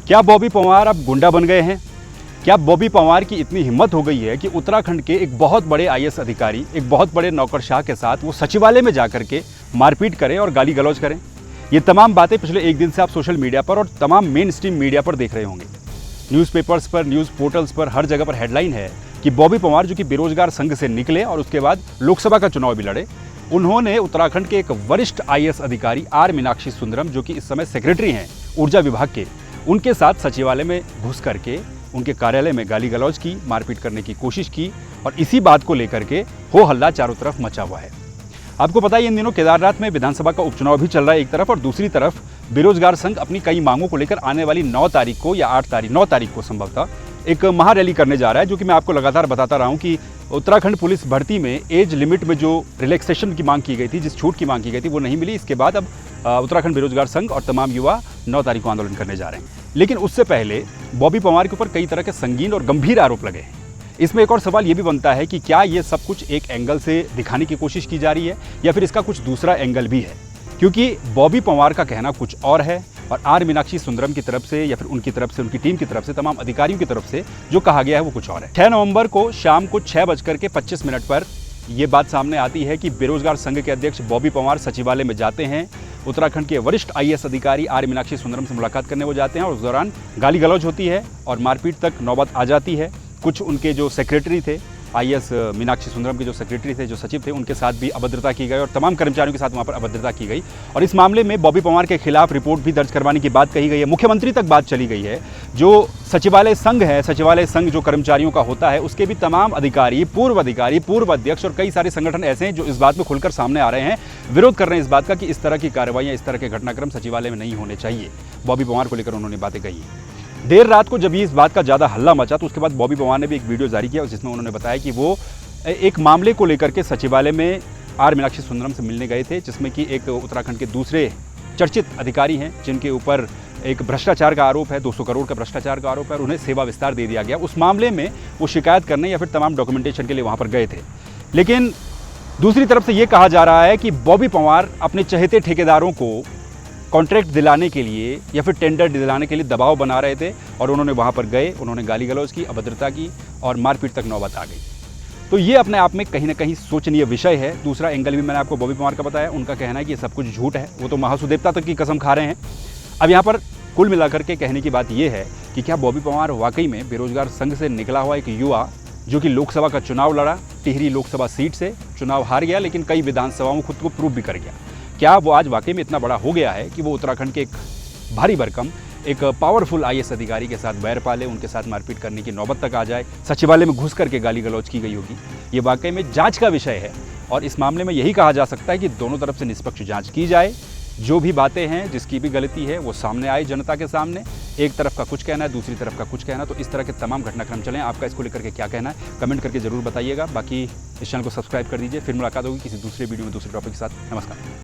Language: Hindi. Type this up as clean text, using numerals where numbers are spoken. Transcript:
क्या बॉबी पंवार अब गुंडा बन गए हैं? क्या बॉबी पंवार की इतनी हिम्मत हो गई है कि उत्तराखंड के एक बहुत बड़े आईएएस अधिकारी, एक बहुत बड़े नौकरशाह के साथ वो सचिवालय में जाकर के मारपीट करें और गाली गलौज करें? ये तमाम बातें पिछले एक दिन से आप सोशल मीडिया पर और तमाम मेन स्ट्रीम मीडिया पर देख रहे होंगे। न्यूज़पेपर्स पर, न्यूज़ पोर्टल्स पर, हर जगह पर हेडलाइन है कि बॉबी पंवार जो कि बेरोजगार संघ से निकले और उसके बाद लोकसभा का चुनाव भी लड़े, उन्होंने उत्तराखंड के एक वरिष्ठ आईएएस अधिकारी आर मीनाक्षी सुंदरम, जो कि इस समय सेक्रेटरी हैं ऊर्जा विभाग के, उनके साथ सचिवालय में घुस करके उनके कार्यालय में गाली गलौज की, मारपीट करने की कोशिश की और इसी बात को लेकर के हो हल्ला चारों तरफ मचा हुआ है। आपको पता है इन दिनों केदारनाथ में विधानसभा का उपचुनाव भी चल रहा है एक तरफ, और दूसरी तरफ बेरोजगार संघ अपनी कई मांगों को लेकर आने वाली 9 तारीख को या 9 तारीख को संभवतः एक महारैली करने जा रहा है। जो कि मैं आपको लगातार बताता रहा हूं कि उत्तराखंड पुलिस भर्ती में एज लिमिट में जो रिलैक्सेशन की मांग की गई थी, जिस छूट की मांग की गई थी, वो नहीं मिली। इसके बाद अब उत्तराखंड बेरोजगार संघ और तमाम युवा 9 तारीख को आंदोलन करने जा रहे हैं। लेकिन उससे पहले बॉबी पंवार के ऊपर कई तरह के संगीन और गंभीर आरोप लगे हैं। इसमें एक और सवाल ये भी बनता है कि क्या ये सब कुछ एक एंगल से दिखाने की कोशिश की जा रही है या फिर इसका कुछ दूसरा एंगल भी है? क्योंकि बॉबी पंवार का कहना कुछ और है और आर मीनाक्षी सुंदरम की तरफ से या फिर उनकी तरफ से, उनकी टीम की तरफ से, तमाम अधिकारियों की तरफ से जो कहा गया है वो कुछ और है। 6 नवंबर को शाम को 6:25 पर ये बात सामने आती है कि बेरोजगार संघ के अध्यक्ष बॉबी पंवार सचिवालय में जाते हैं। उत्तराखंड के वरिष्ठ आईएएस अधिकारी आर मीनाक्षी सुंदरम से मुलाकात करने वो जाते हैं और उस दौरान गाली गलौज होती है और मारपीट तक नौबत आ जाती है। कुछ उनके जो सेक्रेटरी थे, आईएएस मीनाक्षी सुंदरम के जो सेक्रेटरी थे, जो सचिव थे, उनके साथ भी अभद्रता की गई और तमाम कर्मचारियों के साथ वहाँ पर अभद्रता की गई। और इस मामले में बॉबी पंवार के खिलाफ रिपोर्ट भी दर्ज करवाने की बात कही गई है। मुख्यमंत्री तक बात चली गई है। जो सचिवालय संघ है, सचिवालय संघ जो कर्मचारियों का होता है, उसके भी तमाम अधिकारी, पूर्व अध्यक्ष और कई सारे संगठन ऐसे हैं जो इस बात में खुलकर सामने आ रहे हैं, विरोध कर रहे हैं इस बात का कि इस तरह की कार्रवाइयाँ, इस तरह के घटनाक्रम सचिवालय में नहीं होने चाहिए। बॉबी पंवार को लेकर उन्होंने बातें कही। देर रात को जब इस बात का ज़्यादा हल्ला मचा तो उसके बाद बॉबी पंवार ने भी एक वीडियो जारी किया जिसमें उन्होंने बताया कि वो एक मामले को लेकर के सचिवालय में आर मीनाक्षी सुंदरम से मिलने गए थे, जिसमें कि एक उत्तराखंड के दूसरे चर्चित अधिकारी हैं जिनके ऊपर एक भ्रष्टाचार का आरोप है, 200 करोड़ का भ्रष्टाचार का आरोप है और उन्हें सेवा विस्तार दे दिया गया। उस मामले में वो शिकायत करने या फिर तमाम डॉक्यूमेंटेशन के लिए वहाँ पर गए थे। लेकिन दूसरी तरफ से ये कहा जा रहा है कि बॉबी पंवार अपने चहेते ठेकेदारों को कॉन्ट्रैक्ट दिलाने के लिए या फिर टेंडर दिलाने के लिए दबाव बना रहे थे और उन्होंने वहाँ पर गए, उन्होंने गाली गलौज की, अभद्रता की और मारपीट तक नौबत आ गई। तो ये अपने आप में कहीं ना कहीं सोचनीय विषय है। दूसरा एंगल भी मैंने आपको बॉबी पंवार का बताया। उनका कहना है कि ये सब कुछ झूठ है, वो तो महासुदेवता तक की कसम खा रहे हैं। अब यहाँ पर कुल मिलाकर के कहने की बात ये है कि क्या बॉबी पंवार वाकई में बेरोजगार संघ से निकला हुआ एक युवा जो कि लोकसभा का चुनाव लड़ा, टिहरी लोकसभा सीट से चुनाव हार गया, लेकिन कई विधानसभाओं में खुद को प्रूव भी कर गया, क्या वो आज वाकई में इतना बड़ा हो गया है कि वो उत्तराखंड के एक भारी भरकम, एक पावरफुल आईएएस अधिकारी के साथ बैर पाले, उनके साथ मारपीट करने की नौबत तक आ जाए, सचिवालय में घुस करके गाली गलौज की गई होगी? ये वाकई में जांच का विषय है और इस मामले में यही कहा जा सकता है कि दोनों तरफ से निष्पक्ष जांच की जाए। जो भी बातें हैं, जिसकी भी गलती है, वो सामने आए जनता के सामने। एक तरफ का कुछ कहना है, दूसरी तरफ का कुछ कहना। तो इस तरह के तमाम घटनाक्रम चलें। आपका इसको लेकर के क्या कहना है, कमेंट करके जरूर बताइएगा। बाकी इस चैनल को सब्सक्राइब कर दीजिए। फिर मुलाकात होगी किसी दूसरे वीडियो में दूसरे टॉपिक के साथ। नमस्कार।